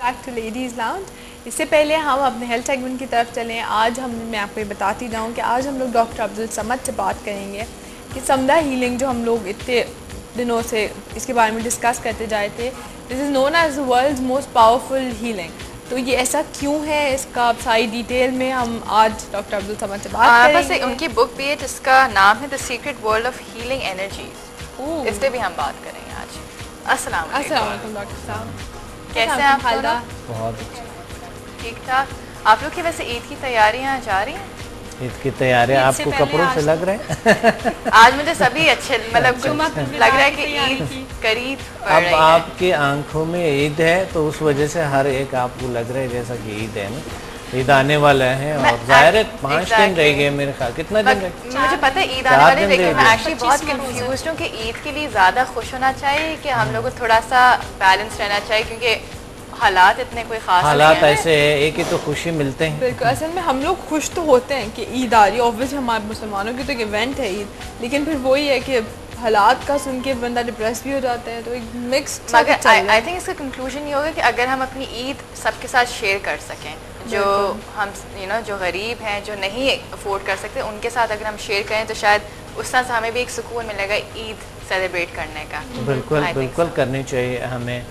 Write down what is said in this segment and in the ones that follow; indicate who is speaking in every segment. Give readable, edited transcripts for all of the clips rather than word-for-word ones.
Speaker 1: Back to ladies lounge. اس سے پہلے ہم اپنے ہیلتھ سیگمنٹ کی طرف چلیں. آج میں آپ کو یہ بتاتی جاؤں کہ آج ہم لوگ ڈاکٹر عبدالصمد سے بات کریں گے کہ سمدہ ہیلنگ جو ہم لوگ اتنے دنوں سے اس کے بارے میں ڈسکس کرتے جائے تھے, this is known as the world's most powerful healing. تو یہ ایسا کیوں ہے, اس کا ساری ڈیٹیل میں ہم آج ڈاکٹر عبدالصمد سے بات کریں گے.
Speaker 2: ان کی بک بھی ہے جس کا نام ہے the secret world of healing energies, اس پہ بھی ہم بات کریں گے آج. السلام
Speaker 1: علیکم ڈاکٹر صاحب,
Speaker 2: کیسے ہیں آپ دونوں؟
Speaker 3: بہت اچھا,
Speaker 2: ٹھیک ٹھاک. آپ لوگ کی ویسے عید کی تیاریاں جا رہی ہیں؟
Speaker 3: عید کی تیاریاں آپ کو کپڑوں سے لگ رہے ہیں؟
Speaker 2: آج مجھے سبھی اچھے مطلب لگ رہا ہے کہ عید قریب پڑ رہی ہے.
Speaker 3: اب آپ کی آنکھوں میں عید ہے تو اس وجہ سے ہر ایک آپ کو لگ رہا ہے جیسا کہ عید ہے نا. عید آنے والا ہے اور ظاہر ہے 5 دن رہ گئے میرے خیال. کتنا دن رہ گئے؟
Speaker 2: مجھے پتہ ہے عید آنے والے, لیکن میں ایکچولی بہت کنفیوزڈ ہوں کہ عید کے لیے زیادہ خوش ہونا چاہیے کہ ہم لوگوں کو تھوڑا سا بیلنس رہنا چاہیے, کیونکہ حالات اتنے کوئی خاص
Speaker 3: حالات ایسے ہیں. ایک ہی تو خوشی ملتے ہیں.
Speaker 1: بالکل, اصل میں ہم لوگ خوش تو ہوتے ہیں کہ عید آ رہی ہے, اوبویسلی ہمارے مسلمانوں کی تو ایک ایونٹ ہے عید, لیکن پھر وہی ہے کہ حالات کا سن کے بندہ ڈپریس بھی ہو جاتا ہے, تو ایک مکسڈ.
Speaker 2: مگر آئی تھنک اس کا کنکلوژن یہ ہوگا کہ اگر ہم اپنی عید سب کے ساتھ شیئر کر سکیں, جو ہم جو غریب ہیں, جو نہیں افورڈ کر سکتے, ان کے ساتھ اگر ہم شیئر کریں تو شاید اس طرح سے ہمیں بھی ایک سکون ملے گا عید سیلیبریٹ کرنے کا.
Speaker 3: بالکل بالکل کرنی چاہیے ہمیں.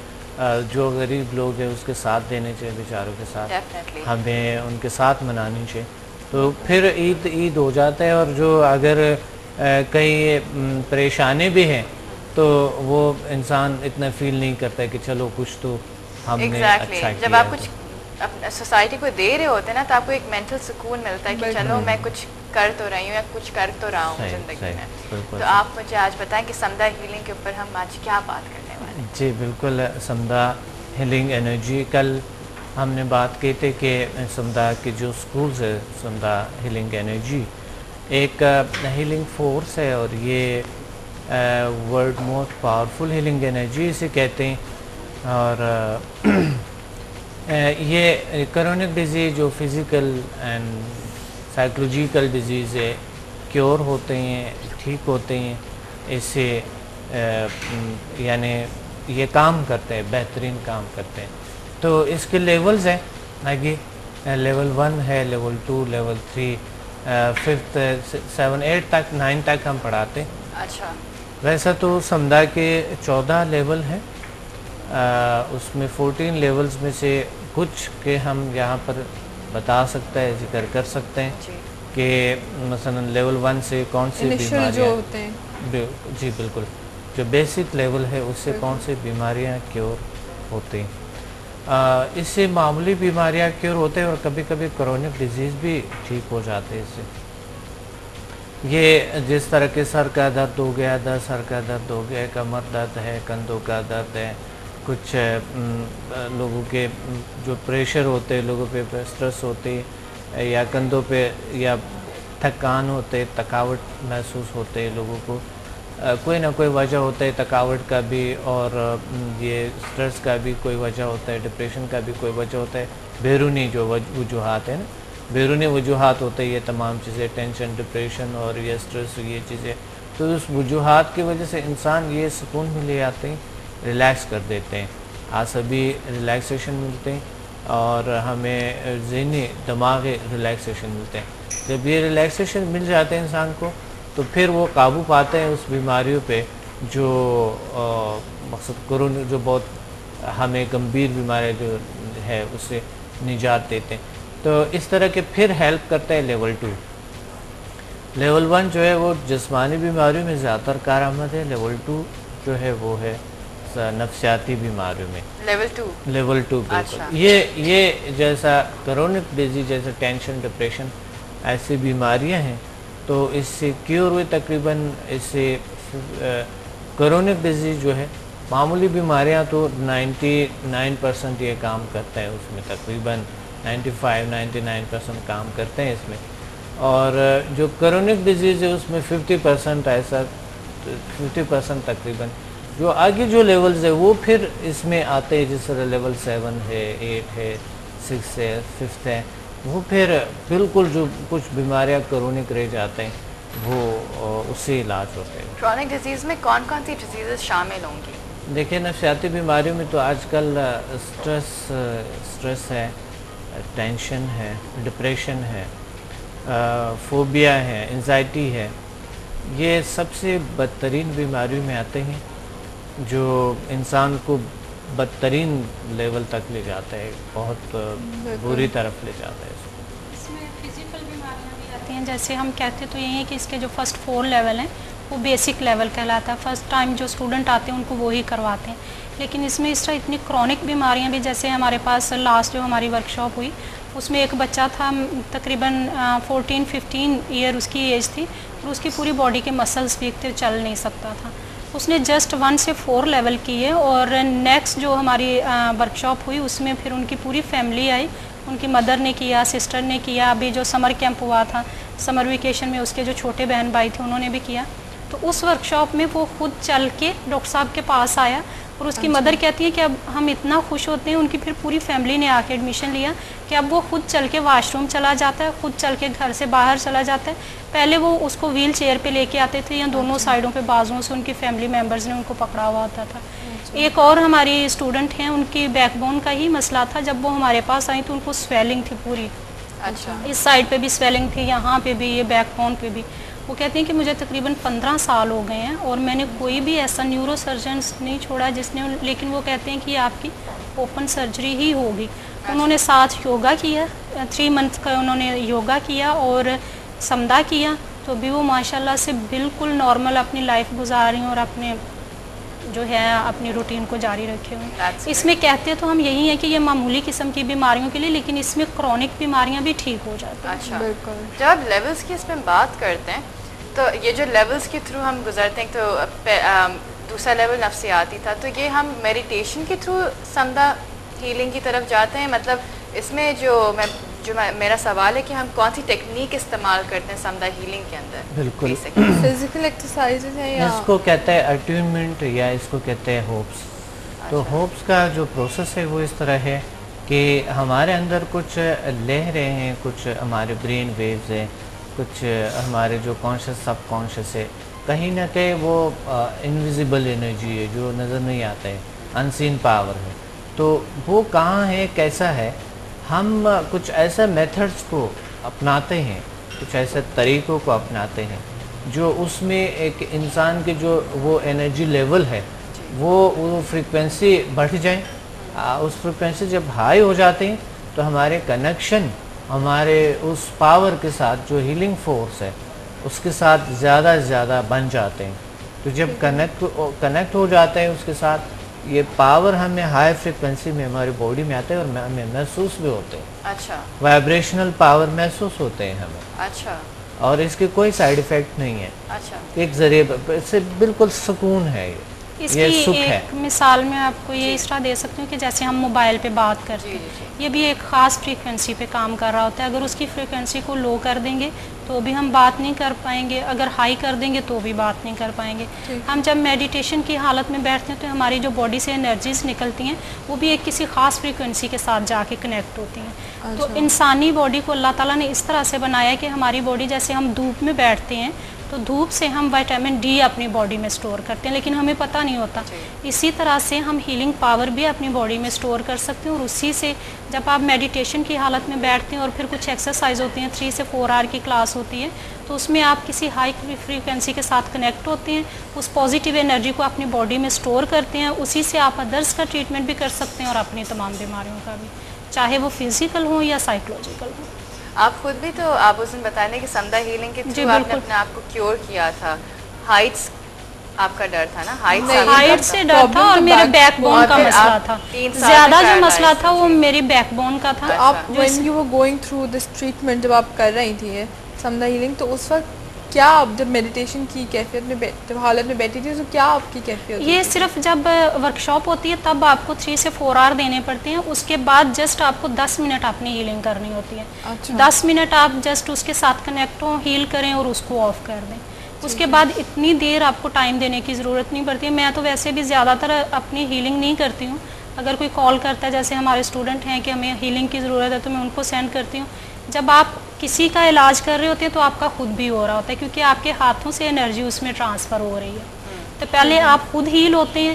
Speaker 3: جو غریب لوگ ہیں اس کے ساتھ دینے چاہیے, بیچاروں کے ساتھ ہمیں ان کے ساتھ منانی چاہیے, تو پھر عید ہو جاتا ہے. اور جو اگر کئی پریشانی بھی ہیں تو وہ انسان اتنا فیل نہیں کرتا کہ چلو کچھ تو ہم نے اچھا کیا.
Speaker 2: جب آپ کچھ سوسائٹی کو دے رہے ہوتے ہیں نا, تو آپ کو ایک مینٹل سکون ملتا ہے کہ چلو میں کچھ کر تو رہی ہوں یا کچھ کر تو رہا ہوں زندگی میں. تو آپ مجھے آج بتائیں کہ سمدہ ہیلنگ کے اوپر ہم آج کیا بات کرنے والے ہیں.
Speaker 3: جی بالکل, سمدہ ہیلنگ انرجی. کل ہم نے بات کی تھی کہ سمدہ کے جو سکولز ہے, سمدہ ہیلنگ انرجی ایک ہیلنگ فورس ہے, اور یہ world most powerful healing energy اسے کہتے ہیں. اور یہ کرونک ڈیزیز جو فزیکل اینڈ سائیکولوجیکل ڈیزیز ہے, کیور ہوتے ہیں, ٹھیک ہوتے ہیں اس سے. یعنی یہ کام کرتے ہیں, بہترین کام کرتے ہیں. تو اس کے لیولز ہیں آگے, لیول 1 ہے, لیول 2, لیول 3, 5th 7 8 تک 9 تک ہم پڑھاتے ہیں.
Speaker 2: اچھا,
Speaker 3: ویسا تو سمدہ کے 14 لیول ہیں, اس میں 14 لیولز میں سے کچھ کے ہم یہاں پر بتا سکتے ہیں, ذکر کر سکتے ہیں کہ مثلا لیول 1 سے کون سی بیماریاں
Speaker 1: جو ہوتے ہیں.
Speaker 3: جی بالکل, جو بیسک لیول ہے اس سے کون سی بیماریاں کیور ہوتی ہیں. اس سے معمولی بیماریاں کیور ہوتے ہیں, اور کبھی کبھی کرونک ڈیزیز بھی ٹھیک ہو جاتے ہیں اس سے. یہ جس طرح کے سر کا درد ہو گیا, سر کا درد ہو گیا, کمر درد ہے, کندھوں کا درد ہے, کچھ لوگوں کے جو پریشر ہوتے ہیں, لوگوں پہ اسٹریس ہوتے, یا کندھوں پہ یا تھکان ہوتے, تھکاوٹ محسوس ہوتے لوگوں کو, کوئی نہ کوئی وجہ ہوتا ہے تھکاوٹ کا بھی, اور یہ اسٹریس کا بھی کوئی وجہ ہوتا ہے, ڈپریشن کا بھی کوئی وجہ ہوتا ہے. بیرونی جو وجوہات ہیں نا, بیرونی وجوہات ہوتے ہیں یہ تمام چیزیں, ٹینشن, ڈپریشن اور یہ اسٹریس, یہ چیزیں. تو اس وجوہات کی وجہ سے انسان یہ سکون میں لے آتے ہیں, ریلیکس کر دیتے ہیں, عصبی ریلیکسیشن ملتے ہیں, اور ہمیں ذہنی دماغی ریلیکسیشن ملتے ہیں. جب یہ ریلیکسیشن مل جاتے ہیں انسان کو, تو پھر وہ قابو پاتے ہیں اس بیماریوں پہ جو مقصد کرونا, جو بہت ہمیں گمبھیر بیماریاں جو ہے اس سے نجات دیتے ہیں. تو اس طرح کے پھر ہیلپ کرتا ہے لیول 2. لیول 1 جو ہے وہ جسمانی بیماریوں میں زیادہ تر کارآمد ہے. لیول 2 جو ہے وہ ہے نفسیاتی بیماریوں میں. لیول 2 بالکل. یہ جیسا کرونک ڈیزیز, جیسے ٹینشن, ڈپریشن, ایسی بیماریاں ہیں, تو اس سے کیور ہوئے تقریباً. اس سے کرونک ڈیزیز جو ہے, معمولی بیماریاں تو 99% یہ کام کرتا ہے, اس میں تقریباً 95-99% کام کرتے ہیں اس میں. اور جو کرونک ڈیزیز ہے اس میں 50% ایسا, 50% تقریباً جو آگے جو لیولز ہے وہ پھر اس میں آتے ہیں, جس طرح لیول 7 ہے, 8 ہے, 6 ہے, 5th ہے, وہ پھر بالکل جو کچھ بیماریاں کرونک رہ جاتے ہیں وہ اس سے علاج ہوتے ہیں.
Speaker 2: کرونک ڈیزیز میں کون کون سی ڈیزیزز شامل ہوں گی؟
Speaker 3: دیکھیں نفسیاتی بیماریوں میں تو آج کل اسٹریس ہے، ٹینشن ہے، ڈپریشن ہے، فوبیا ہے، انزائٹی ہے، یہ سب سے بدترین بیماریوں میں آتے ہیں جو انسان کو بدترین لیول تک لے جاتا ہے، بہت بری طرف لے جاتا ہے.
Speaker 4: اس میں فزیکل بیماریاں بھی آتی ہیں، جیسے ہم کہتے تو یہ ہیں کہ اس کے جو فرسٹ 4 لیول ہیں وہ بیسک لیول کہلاتا ہے. فرسٹ ٹائم جو اسٹوڈنٹ آتے ہیں ان کو وہی کرواتے ہیں. لیکن اس میں اس طرح اتنی کرونک بیماریاں بھی، جیسے ہمارے پاس لاسٹ جو ہماری ورکشاپ ہوئی اس میں ایک بچہ تھا تقریباً 14-15 ایئر اس کی ایج تھی، اور اس کی پوری باڈی کے مسلس ویک تھے، چل نہیں سکتا تھا. اس نے جسٹ 1 سے 4 لیول کیے، اور نیکسٹ جو ہماری ورکشاپ ہوئی اس میں پھر ان کی پوری فیملی آئی. ان کی مدر نے کیا، سسٹر نے کیا، ابھی جو سمر کیمپ ہوا تھا سمر ویکیشن میں اس کے جو چھوٹے بہن بھائی تھے انہوں نے بھی کیا. تو اس ورکشاپ میں وہ خود چل کے ڈاکٹر صاحب کے پاس آیا، اور اس کی مدر کہتی ہے کہ اب ہم اتنا خوش ہوتے ہیں، ان کی پھر پوری فیملی نے آ کے ایڈمیشن لیا کہ اب وہ خود چل کے واش روم چلا جاتا ہے، خود چل کے گھر سے باہر چلا جاتا ہے. پہلے وہ اس کو ویل چیئر پہ لے کے آتے تھے، یا دونوں سائڈوں پہ بازوؤں سے ان کی فیملی ممبرز نے ان کو پکڑا ہوا ہوتا تھا. ایک اور ہماری اسٹوڈنٹ ہیں، ان کی بیک بون کا ہی مسئلہ تھا. جب وہ ہمارے پاس آئی تو ان کو سویلنگ تھی پوری،
Speaker 2: اچھا
Speaker 4: اس سائڈ پہ بھی سویلنگ تھی، یہاں پہ بھی، یہ بیک بون پہ بھی. وہ کہتے ہیں کہ مجھے تقریباً 15 سال ہو گئے ہیں اور میں نے کوئی بھی ایسا نیورو سرجنس نہیں چھوڑا جس نے، لیکن وہ کہتے ہیں کہ یہ آپ کی اوپن سرجری ہی ہوگی. انہوں نے ساتھ یوگا کیا، 3 منتھ کا انہوں نے یوگا کیا اور سمدھا کیا، تو بھی وہ ماشاءاللہ سے بالکل نارمل اپنی لائف گزار رہی ہیں اور اپنے جو ہے اپنی روٹین کو جاری رکھے ہوئے. اس میں کہتے تو ہم یہی ہیں کہ یہ معمولی قسم کی بیماریوں کے لیے، لیکن اس میں کرونک بیماریاں بھی ٹھیک ہو جاتی ہیں.
Speaker 2: اچھا، جب آپ لیولز کی اس میں بات کرتے ہیں تو یہ جو لیولز کے تھرو ہم گزرتے ہیں، تو دوسرا لیول نفسیاتی تھا، تو یہ ہم میڈیٹیشن کے تھرو سمدھا ہیلنگ کی طرف جاتے ہیں. مطلب اس میں میرا سوال ہے کہ ہم کون سی ٹیکنیک استعمال کرتے ہیں سمدھا ہیلنگ کے اندر؟
Speaker 3: بالکل
Speaker 1: فزیکل ایکسرسائز ہیں یا
Speaker 3: اس کو کہتے ہیں اٹیونمنٹ، یا اس کو کہتے ہیں ہوپس. تو ہوپس کا جو پروسیس ہے وہ اس طرح ہے کہ ہمارے اندر کچھ لہریں ہیں، کچھ ہمارے برین ویوز ہیں، کچھ ہمارے جو کانشیس سب کانشیس ہے، کہیں نہ کہیں وہ انویزیبل انرجی ہے جو نظر نہیں آتا ہے، انسین پاور ہے. تو وہ کہاں ہے، کیسا ہے، ہم کچھ ایسے میتھڈس کو اپناتے ہیں، کچھ ایسے طریقوں کو اپناتے ہیں جو اس میں ایک انسان کے جو وہ انرجی لیول ہے وہ فریکوینسی بڑھ جائیں. اس فریکوینسی جب ہائی ہو جاتے ہیں تو ہمارے کنیکشن ہمارے اس پاور کے ساتھ جو ہیلنگ فورس ہے اس کے ساتھ زیادہ سے زیادہ بن جاتے ہیں. تو جب کنیکٹ ہو جاتے ہیں اس کے ساتھ، یہ پاور ہمیں ہائی فریکوینسی میں ہماری باڈی میں آتے ہیں اور ہمیں محسوس بھی ہوتے ہیں.
Speaker 2: اچھا،
Speaker 3: وائبریشنل پاور محسوس ہوتے ہیں ہمیں.
Speaker 2: اچھا،
Speaker 3: اور اس کے کوئی سائیڈ ایفیکٹ نہیں ہے.
Speaker 2: اچھا،
Speaker 3: ایک ذریعے اس سے بالکل سکون ہے.
Speaker 4: اس کی ایک مثال میں آپ کو یہ اس طرح دے سکتی ہوں کہ جیسے ہم موبائل پہ بات کرتے ہیں، یہ بھی ایک خاص فریکوینسی پہ کام کر رہا ہوتا ہے. اگر اس کی فریکوینسی کو لو کر دیں گے تو بھی ہم بات نہیں کر پائیں گے، اگر ہائی کر دیں گے تو بھی بات نہیں کر پائیں گے. ہم جب میڈیٹیشن کی حالت میں بیٹھتے ہیں تو ہماری جو باڈی سے انرجیز نکلتی ہیں وہ بھی ایک کسی خاص فریکوینسی کے ساتھ جا کے کنیکٹ ہوتی ہیں. تو انسانی باڈی کو اللہ تعالیٰ نے اس طرح سے بنایا ہے کہ ہماری باڈی، جیسے ہم دھوپ میں بیٹھتے ہیں تو دھوپ سے ہم وٹامن ڈی اپنی باڈی میں سٹور کرتے ہیں، لیکن ہمیں پتہ نہیں ہوتا. اسی طرح سے ہم ہیلنگ پاور بھی اپنی باڈی میں سٹور کر سکتے ہیں، اور اسی سے جب آپ میڈیٹیشن کی حالت میں بیٹھتے ہیں اور پھر کچھ ایکسرسائز ہوتی ہیں، 3 سے 4 آور کی کلاس ہوتی ہے، تو اس میں آپ کسی ہائی فریکوینسی کے ساتھ کنیکٹ ہوتے ہیں، اس پازیٹیو انرجی کو اپنی باڈی میں سٹور کرتے ہیں. اسی سے آپ ادرس کا ٹریٹمنٹ بھی کر سکتے ہیں اور اپنی تمام بیماریوں کا بھی، چاہے وہ فزیکل ہوں یا سائیکولوجیکل ہوں.
Speaker 2: آپ خود بھی تو آپ اس دن بتانے کہ سمدھا ہیلنگ کے تھرو آپ نے اپنے آپ کو کیور کیا تھا. ہائٹس آپ کا ڈر تھا نا؟
Speaker 4: ہائٹ سے ڈر تھا اور میرے بیک بون کا مسئلہ تھا. زیادہ جو مسئلہ تھا وہ میری بیک بون کا تھا.
Speaker 1: آپ when you were going through this treatment جب آپ کر رہی تھی سمدھا ہیلنگ، تو اس وقت کیا آپ جب میڈیٹیشن کی کیفیت میں جب حالت میں بیٹھی تھی تو کیا آپ کی کیفیت؟
Speaker 4: یہ صرف جب ورکشاپ ہوتی ہے تب آپ کو 3 سے 4 آور دینے پڑتے ہیں. اس کے بعد جسٹ آپ کو 10 منٹ اپنی ہیلنگ کرنی ہوتی ہے. 10 منٹ آپ جسٹ اس کے ساتھ کنیکٹ ہوں، ہیل کریں اور اس کو آف کر دیں. اس کے بعد اتنی دیر آپ کو ٹائم دینے کی ضرورت نہیں پڑتی ہے. میں تو ویسے بھی زیادہ تر اپنی ہیلنگ نہیں کرتی ہوں. اگر کوئی کال کرتا ہے، جیسے ہمارے اسٹوڈنٹ ہیں کہ ہمیں ہیلنگ کی ضرورت ہے، تو میں ان کو سینڈ کرتی ہوں. جب آپ کسی کا علاج کر رہے ہوتے ہیں تو آپ کا خود بھی ہو رہا ہوتا ہے، کیونکہ آپ کے ہاتھوں سے انرجی اس میں ٹرانسفر ہو رہی ہے. تو پہلے آپ خود ہیل ہوتے ہیں،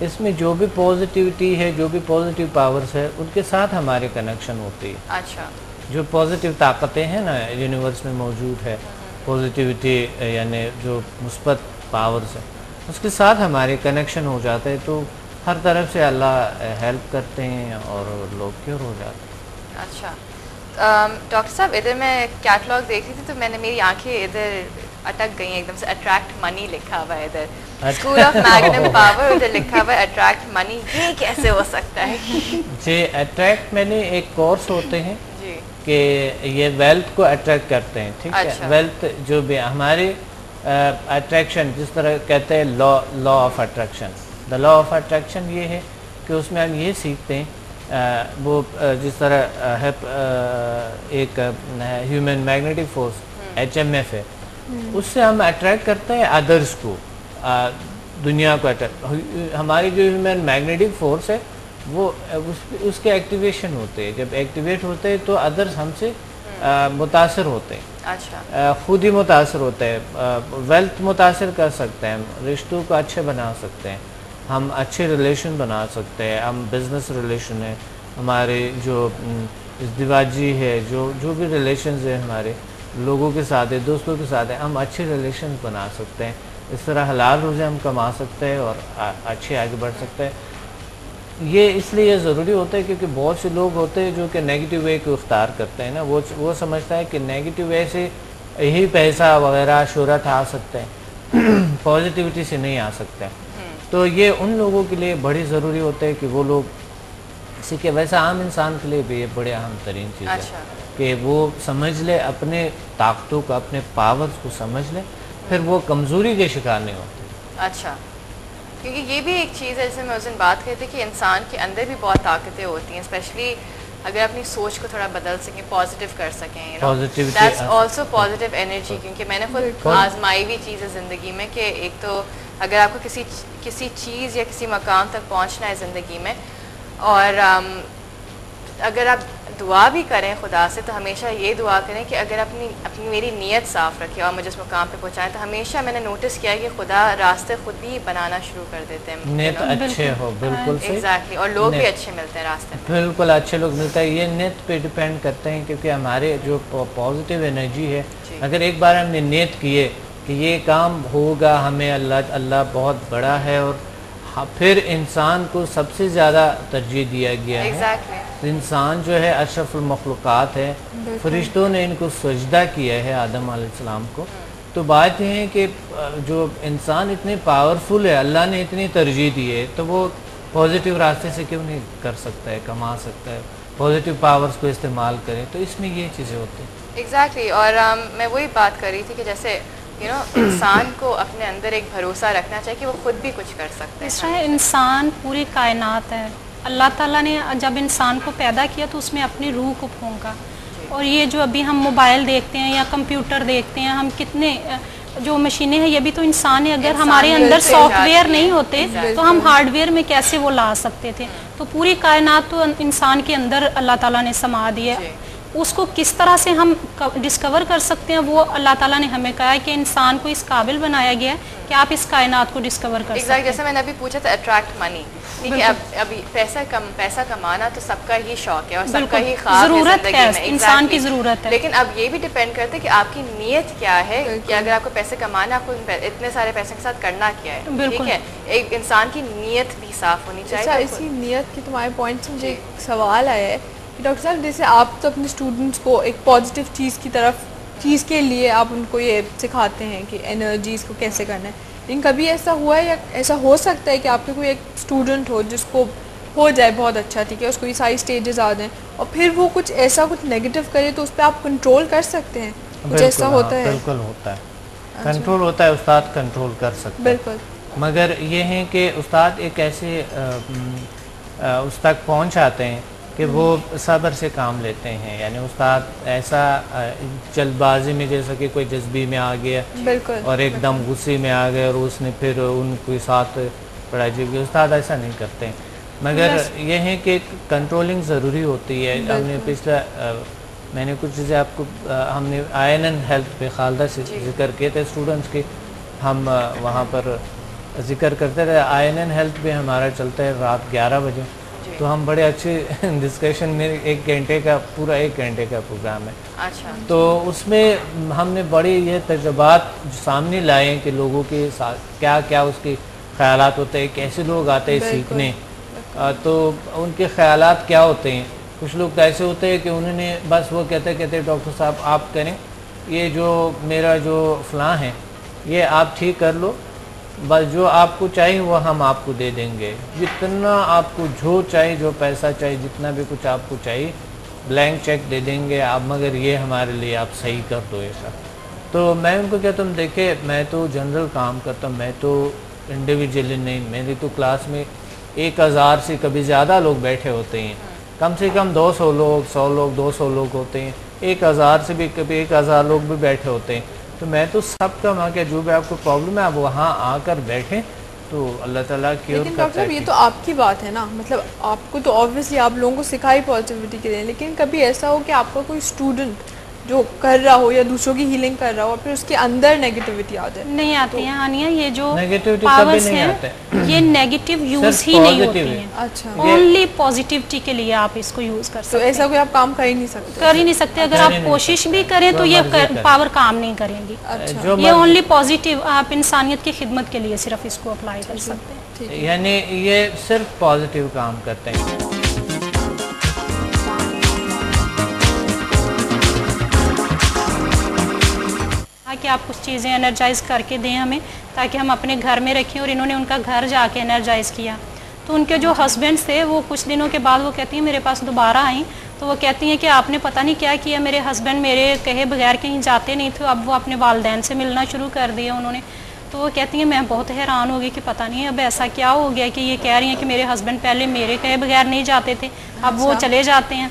Speaker 3: اس میں جو بھی پازیٹیوٹی ہے، جو بھی پازیٹیو پاورز ہے، ان کے ساتھ ہماری کنیکشن ہوتی ہے.
Speaker 2: اچھا
Speaker 3: جو پازیٹیو طاقتیں ہیں نا یونیورس میں موجود ہے، پازیٹیوٹی یعنی جو مثبت پاورز ہیں، اس کے ساتھ ہمارے کنیکشن ہو جاتا ہے، تو ہر طرف سے اللہ ہیلپ کرتے ہیں اور لوگ کیور ہو جاتے ہیں.
Speaker 2: اچھا ڈاکٹر صاحب، ادھر میں کیٹلاگ دیکھ رہی تھی تو میں نے میری آنکھیں ادھر اٹک گئی ایک دم سے. اٹریکٹ منی لکھا ہوا ہے ادھر، اسکول آف میگنم پاور، ادھر لکھا ہوا ہے اٹریکٹ منی. یہ کیسے ہو سکتا ہے؟
Speaker 3: جی اٹریکٹ میں نے ایک کورس ہوتے ہیں
Speaker 2: جی
Speaker 3: کہ یہ ویلتھ کو اٹریکٹ کرتے ہیں. ٹھیک ہے، ویلتھ جو بھی ہماری اٹریکشن، جس طرح کہتے ہیں law of attraction. The law of attraction یہ ہے کہ اس میں ہم یہ سیکھتے ہیں وہ جس طرح ایک ہیومن میگنیٹک فورس HMF ہے، اس سے ہم اٹریکٹ کرتے ہیں ادرس کو، دنیا کو اٹریکٹ. ہماری جو ہیومن میگنیٹک فورس ہے وہ اس کے ایکٹیویشن ہوتے ہیں. جب ایکٹیویٹ ہوتے ہیں تو ادرس ہم سے متاثر ہوتے ہیں.
Speaker 2: اچھا
Speaker 3: خود ہی متاثر ہوتے ہیں. ویلتھ متاثر کر سکتے ہیں، رشتوں کو اچھے بنا سکتے ہیں، ہم اچھے ریلیشن بنا سکتے ہیں. ہم بزنس ریلیشن ہے، ہمارے جو ازدواجی ہے، جو بھی ریلیشنز ہیں ہمارے لوگوں کے ساتھ ہے، دوستوں کے ساتھ ہے، ہم اچھے ریلیشن بنا سکتے ہیں. اس طرح حلال روزے ہم کما سکتے ہیں اور اچھے آگے بڑھ سکتے ہیں. یہ اس لیے ضروری ہوتا ہے کیونکہ بہت سے لوگ ہوتے ہیں جو کہ نیگیٹو وے کو اختیار کرتے ہیں نا. وہ سمجھتا ہے کہ نیگیٹو وے سے ہی پیسہ وغیرہ شہرت آ سکتے ہیں، پازیٹیوٹی سے نہیں آ سکتے. تو یہ ان لوگوں کے لیے بڑی ضروری ہوتا ہے کہ وہ لوگ سیکھے. ویسے عام انسان کے لیے بھی یہ بڑے اہم ترین چیز ہے کہ وہ سمجھ لے اپنے طاقتوں کو، اپنے پاورز کو سمجھ لے، پھر وہ کمزوری کے شکار نہیں ہوتے.
Speaker 2: اچھا، کیونکہ یہ بھی ایک چیز ہے جیسے میں اس دن بات کہی تھی کہ انسان کے اندر بھی بہت طاقتیں ہوتی ہیں، اسپیشلی اگر اپنی سوچ کو تھوڑا بدل سکیں، پازیٹیو کر سکیں. That's also positive energy. کیونکہ میں نے خود آزمائی ہوئی چیز ہے زندگی میں کہ ایک تو اگر آپ کو کسی چیز یا کسی مقام تک پہنچنا ہے زندگی میں، اور اگر آپ دعا بھی کریں خدا سے تو ہمیشہ یہ دعا کریں کہ اگر اپنی میری نیت صاف رکھے اور مجھے اس مقام پہ پہنچائیں، تو ہمیشہ میں نے نوٹس کیا ہے کہ خدا راستے خود ہی بنانا شروع کر دیتے ہیں.
Speaker 3: نیت اچھے ہو، بالکل صحیح،
Speaker 2: ایگزیکٹلی. اور لوگ بھی اچھے ملتے ہیں راستے میں.
Speaker 3: بالکل اچھے لوگ ملتے ہیں. یہ نیت پہ ڈیپینڈ کرتے ہیں کیونکہ ہمارے جو پازیٹیو انرجی ہے، اگر ایک بار ہم نے نیت کیے کہ یہ کام ہوگا، ہمیں اللہ بہت بڑا ہے، اور پھر انسان کو سب سے زیادہ ترجیح دیا گیا ہے. انسان جو ہے اشرف المخلوقات ہے، فرشتوں نے ان کو سجدہ کیا ہے آدم علیہ السلام کو. تو بات یہ ہے کہ جو انسان اتنے پاورفل ہے، اللہ نے اتنی ترجیح دی ہے، تو وہ پازیٹیو راستے سے کیوں نہیں کر سکتا ہے، کما سکتا ہے، پازیٹیو پاورز کو استعمال کرے. تو اس میں یہ چیزیں ہوتی ہیں.
Speaker 2: ایگزیکٹلی. اور میں وہی بات کر رہی تھی کہ جیسے انسان کو اپنے اندر ایک بھروسہ رکھنا چاہیے کہ وہ خود بھی کچھ کر سکتے ہیں.
Speaker 4: اس طرح انسان پوری کائنات ہے. اللہ تعالیٰ نے جب انسان کو پیدا کیا تو اس میں اپنی روح کو پھونکا. اور یہ جو ابھی ہم موبائل دیکھتے ہیں یا کمپیوٹر دیکھتے ہیں، ہم کتنے جو مشینیں ہیں، یہ بھی تو انسان ہے. اگر ہمارے اندر سافٹ ویئر نہیں ہوتے تو ہم ہارڈ ویئر میں کیسے وہ لا سکتے تھے. تو پوری کائنات تو انسان کے اندر اللہ تعالیٰ نے سما دی ہے. اس کو کس طرح سے ہم ڈسکور کر سکتے ہیں، وہ اللہ تعالیٰ نے ہمیں کہا ہے کہ انسان کو اس قابل بنایا گیا ہے کہ آپ اس کائنات کو ڈسکور کر سکتے ہیں.
Speaker 2: جیسے میں نے ابھی پوچھا تھا اٹریکٹ منی. ٹھیک ہے، ابھی پیسہ کمانا تو سب کا ہی شوق ہے اور سب کا ہی خواب ہے زندگی میں،
Speaker 4: انسان کی ضرورت ہے.
Speaker 2: لیکن اب یہ بھی ڈیپینڈ کرتا ہے کہ آپ کی نیت کیا ہے، کہ اگر آپ کو پیسے کمانا، آپ کو اتنے سارے پیسوں کے ساتھ کرنا کیا ہے. ٹھیک ہے، ایک انسان کی نیت بھی صاف ہونی چاہیے.
Speaker 1: اسی نیت کی تمہارے پوائنٹ سے مجھے ایک سوال آیا ہے کہ ڈاکٹر صاحب جیسے آپ تو اپنے اسٹوڈنٹس کو ایک پازیٹیو چیز کے لیے آپ ان کو یہ سکھاتے ہیں کہ انرجیز کو کیسے کرنا ہے، لیکن کبھی ایسا ہوا ہے یا ایسا ہو سکتا ہے کہ آپ کے کوئی ایک اسٹوڈنٹ ہو جس کو ہو جائے بہت اچھا، ٹھیک ہے، اس کو یہ ساری اسٹیجز آ جائیں اور پھر وہ کچھ نیگیٹو کرے، تو اس پہ آپ کنٹرول کر سکتے ہیں؟ کچھ ایسا ہوتا ہے؟
Speaker 3: بالکل ہوتا ہے، کنٹرول ہوتا ہے. استاد کنٹرول کر سکتے ہیں،
Speaker 1: بالکل.
Speaker 3: مگر یہ ہے کہ استاد ایک ایسے اس تک پہنچ آتے ہیں کہ وہ صبر سے کام لیتے ہیں. یعنی استاد ایسا جلد بازی میں جیسا کہ کوئی جذبی میں آ گیا اور ایک دم غصے میں آ گئے اور اس نے پھر ان کے ساتھ پڑھائی کی. استاد ایسا نہیں کرتے ہیں، مگر یہ ہے کہ کنٹرولنگ ضروری ہوتی ہے. ہم نے پچھلا میں نے کچھ چیزیں آپ کو ہم نے آئین اینڈ ہیلتھ پہ خالدہ سے ذکر کیے تھے اسٹوڈنٹس کے. ہم وہاں پر ذکر کرتے رہے. INN ہیلتھ بھی ہمارا چلتا ہے رات 11 بجے, تو ہم بڑے اچھے ڈسکشن میں 1 گھنٹے کا پورا 1 گھنٹے کا پروگرام ہے.
Speaker 2: اچھا.
Speaker 3: تو اس میں ہم نے بڑے یہ تجربات سامنے لائے ہیں کہ لوگوں کے ساتھ کیا کیا اس کے خیالات ہوتے ہیں, کیسے لوگ آتے ہیں سیکھنے, تو ان کے خیالات کیا ہوتے ہیں. کچھ لوگ تو ایسے ہوتے ہیں کہ انہوں نے بس وہ کہتے ڈاکٹر صاحب آپ کریں, یہ جو میرا جو فلاں ہے یہ آپ ٹھیک کر لو, بس جو آپ کو چاہیے وہ ہم آپ کو دے دیں گے, جتنا آپ کو جو چاہیے, جو پیسہ چاہیے, جتنا بھی کچھ آپ کو چاہیے بلینک چیک دے دیں گے آپ, مگر یہ ہمارے لیے آپ صحیح کر دو ایسا. تو میں ان کو کہتا ہوں دیکھیں میں تو جنرل کام کرتا ہوں, میں تو انڈیویجولی نہیں, میری تو کلاس میں 1000 سے کبھی زیادہ لوگ بیٹھے ہوتے ہیں, کم سے کم 200 لوگ 100 لوگ 200 لوگ ہوتے ہیں, 1000 سے بھی کبھی 1000 لوگ بھی بیٹھے ہوتے ہیں. تو میں تو سب کا وہاں کہ جو بھی آپ کو پرابلم ہے آپ وہاں آ کر بیٹھیں تو اللہ تعالیٰ کیور
Speaker 1: لیکن
Speaker 3: کرتا ہے.
Speaker 1: ڈاکٹر صاحب یہ تو آپ کی بات ہے نا, مطلب آپ کو تو آبویسلی آپ لوگوں کو سکھائی پازیٹیوٹی کے لیے, لیکن کبھی ایسا ہو کہ آپ کا کوئی اسٹوڈنٹ جو کر رہا ہو یا دوسروں کی ہیلنگ کر رہا ہو اور پھر اس کے اندر نیگیٹیوٹی آ جائے.
Speaker 4: نہیں آتی ہیں ہانیہ, یہ جو
Speaker 3: نیگیٹیوٹی کبھی
Speaker 4: پاورز
Speaker 3: نہیں
Speaker 4: ہیں
Speaker 3: آتے,
Speaker 4: یہ نیگیٹو یوز
Speaker 3: صرف
Speaker 4: ہی نہیں
Speaker 3: positive
Speaker 4: ہوتی
Speaker 3: ہے.
Speaker 4: ہیں,
Speaker 1: اچھا,
Speaker 4: اونلی پازیٹیوٹی کے لیے آپ اس کو یوز کر
Speaker 1: تو
Speaker 4: سکتے
Speaker 1: ایسا
Speaker 4: ہیں.
Speaker 1: کوئی آپ کام کر ہی نہیں سکتے.
Speaker 4: کر ہی نہیں سکتے, اگر
Speaker 3: کر
Speaker 4: آپ
Speaker 3: ہی نہیں
Speaker 4: کوشش
Speaker 3: سکتے.
Speaker 4: بھی کریں تو
Speaker 3: جو
Speaker 4: یہ
Speaker 3: مرضی کریں.
Speaker 4: پاور کام نہیں کریں گی.
Speaker 1: اچھا,
Speaker 3: جو
Speaker 4: یہ اونلی پازیٹیو آپ انسانیت کی خدمت کے لیے صرف اس کو اپلائی کر سکتے ہیں.
Speaker 1: ٹھیک ہے.
Speaker 3: یعنی یہ صرف پازیٹیو کام کرتے ہیں.
Speaker 4: کہ آپ کچھ چیزیں انرجائز کر کے دیں ہمیں تاکہ ہم اپنے گھر میں رکھیں, اور انہوں نے ان کا گھر جا کے انرجائز کیا. تو ان کے جو ہسبینڈس تھے وہ کچھ دنوں کے بعد وہ کہتی ہیں میرے پاس دوبارہ آئیں, تو وہ کہتی ہیں کہ آپ نے پتہ نہیں کیا کیا, میرے ہسبینڈ میرے کہے بغیر کہیں جاتے نہیں تھے, اب وہ اپنے والدین سے ملنا شروع کر دیا انہوں نے. تو وہ کہتی ہیں میں بہت حیران ہو گئی کہ پتہ نہیں اب ایسا کیا ہو گیا کہ یہ کہہ رہی ہیں کہ میرے ہسبینڈ پہلے میرے کہے بغیر نہیں جاتے تھے, اب وہ چلے جاتے ہیں.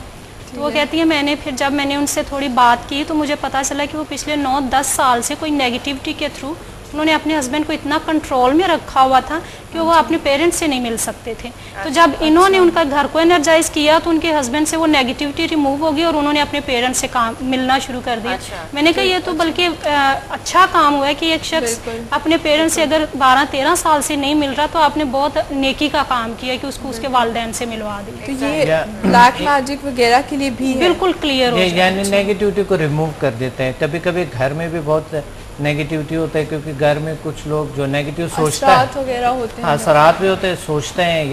Speaker 4: تو وہ کہتی ہیں میں نے پھر جب میں نے ان سے تھوڑی بات کی تو مجھے پتہ چلا کہ وہ پچھلے 9-10 سال سے کوئی نیگیٹیوٹی کے تھرو انہوں نے اپنے ہسبینڈ کو اتنا کنٹرول میں رکھا ہوا تھا کہ وہ اپنے پیرنٹس سے نہیں مل سکتے تھے. تو جب انہوں نے ان کا گھر کو انرجائز کیا تو ان کے ہسبینڈ سے وہ نیگیٹیوٹی ریموو ہو گئی اور انہوں نے اپنے پیرنٹس سے ملنا شروع کر دیا. میں نے کہا یہ تو بلکہ اچھا کام ہوا ہے کہ ایک شخص اپنے پیرنٹس سے اگر 12-13 سال سے نہیں مل رہا تو آپ نے بہت نیکی کا کام کیا کہ اس کو اس کے والدین سے ملوا دی.
Speaker 1: تو یہ بلیک میجک وغیرہ کے لیے بھی
Speaker 4: بالکل کلیئر ہو جائے.
Speaker 3: یعنی نیگیٹیوٹی کو ریموو کر دیتے ہیں. کبھی کبھی گھر میں بھی بہت نیگیٹیوٹی ہوتا ہے کیونکہ گھر میں کچھ لوگ جو نیگیٹیو سوچتا ہے,
Speaker 1: وغیرہ ہوتے ہیں,
Speaker 3: اثرات بھی ہوتے ہیں, سوچتے ہیں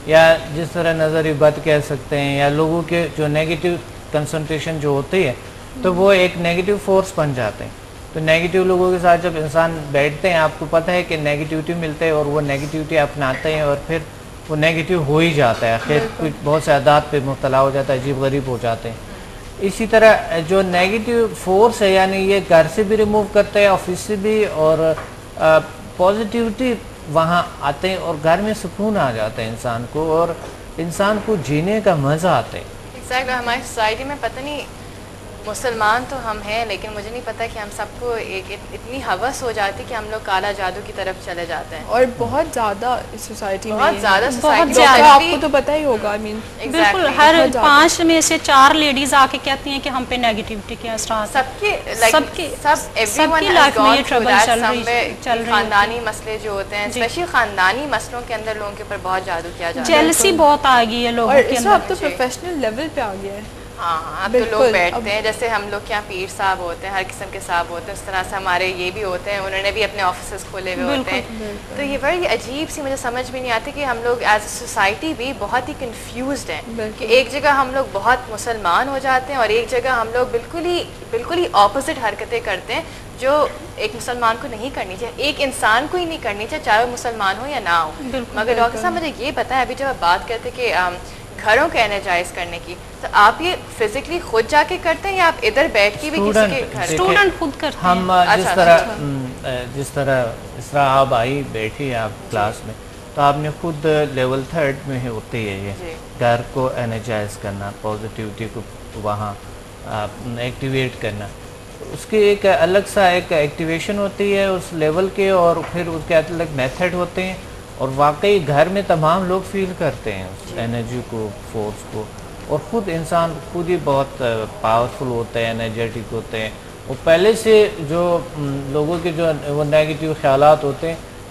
Speaker 3: یا جس طرح نظری بد کہہ سکتے ہیں, یا لوگوں کے جو نیگیٹیو کنسنٹریشن جو ہوتی ہے تو وہ ایک نیگیٹیو فورس بن جاتے ہیں. تو نیگیٹیو لوگوں کے ساتھ جب انسان بیٹھتے ہیں آپ کو پتہ ہے کہ نیگیٹیوٹی ملتے ہیں اور وہ نیگیٹیوٹی اپناتے ہیں اور پھر وہ نیگیٹیو ہو ہی جاتا ہے, خیر کچھ بہت سے عادات پہ مبتلا ہو جاتا ہے, عجیب غریب ہو جاتے ہیں. اسی طرح جو نیگیٹیو فورس ہے یعنی یہ گھر سے بھی ریموو کرتے ہیں, آفس سے بھی, اور پازیٹیوٹی وہاں آتے ہیں اور گھر میں سکون آ جاتا ہے انسان کو اور انسان کو جینے کا مزہ آتا ہے.
Speaker 2: ایگزیکٹلی. ہماری سوسائٹی میں پتہ نہیں مسلمان تو ہم ہیں لیکن مجھے نہیں پتا کہ ہم سب کو ایک اتنی ہوس ہو جاتی کہ ہم لوگ کالا جادو کی طرف چلے جاتے ہیں.
Speaker 1: اور بہت زیادہ سوسائٹی میں
Speaker 2: بہت زیادہ
Speaker 4: بہت زیادہ.
Speaker 1: آپ کو تو پتہ ہی ہوگا.
Speaker 4: بالکل ہر 5 میں سے 4 لیڈیز آ کے کہتی ہیں کہ ہم پہ نیگیٹیوٹی کے اثرات
Speaker 2: سب کی لائف میں یہ ٹربل چل رہی. خاندانی مسئلے جو ہوتے ہیں اسپیشلی خاندانی مسئلوں کے اندر لوگوں کے اوپر بہت جادو کیا جاتا ہے.
Speaker 4: جیلسی بہت آ گئی ہے لوگوں کے اندر.
Speaker 1: اب تو پروفیشنل لیول پہ آ گیا ہے.
Speaker 2: ہاں اب تو لوگ بیٹھتے ہیں جیسے ہم لوگ کے یہاں پیر صاحب ہوتے ہیں, ہر قسم کے صاحب ہوتے ہیں, اس طرح سے ہمارے یہ بھی ہوتے ہیں, انہوں نے بھی اپنے آفیسز کھولے ہوئے ہوتے ہیں. تو یہ بڑی عجیب سی مجھے سمجھ بھی نہیں آتی کہ ہم لوگ ایز اے سوسائٹی بھی بہت ہی کنفیوزڈ ہیں کہ ایک جگہ ہم لوگ بہت مسلمان ہو جاتے ہیں اور ایک جگہ ہم لوگ بالکل ہی اپوزٹ حرکتیں کرتے ہیں جو ایک مسلمان کو نہیں کرنی چاہیے, ایک انسان کو ہی نہیں کرنی چاہیے چاہے وہ مسلمان ہو یا نہ ہو. مگر ڈاکٹر صاحب مجھے یہ بتائیں, ابھی جب آپ بات کرتے کہ گھروں کو انرجائز کرنے کی, تو آپ یہ فزیکلی خود جا کے کرتے ہیں یا آپ ادھر بیٹھ کے بھی کسی کے گھر؟
Speaker 4: اسٹوڈنٹ خود کرتے ہیں.
Speaker 3: ہم جس طرح آپ آئی بیٹھی آپ کلاس میں تو آپ نے خود لیول 3 میں ہوتی ہے یہ گھر کو انرجائز کرنا, پازیٹیوٹی کو وہاں ایکٹیویٹ کرنا. اس کی ایک الگ سا ایک ایکٹیویشن ہوتی ہے اس لیول کے, اور پھر اس کے الگ میتھڈ ہوتے ہیں اور واقعی گھر میں تمام لوگ فیل کرتے ہیں اس انرجی کو, فورس کو, اور خود انسان خود ہی بہت پاورفل ہوتا ہے, انرجیٹک ہوتے ہیں. وہ پہلے سے جو لوگوں کے جو وہ نیگیٹیو خیالات ہوتے ہیں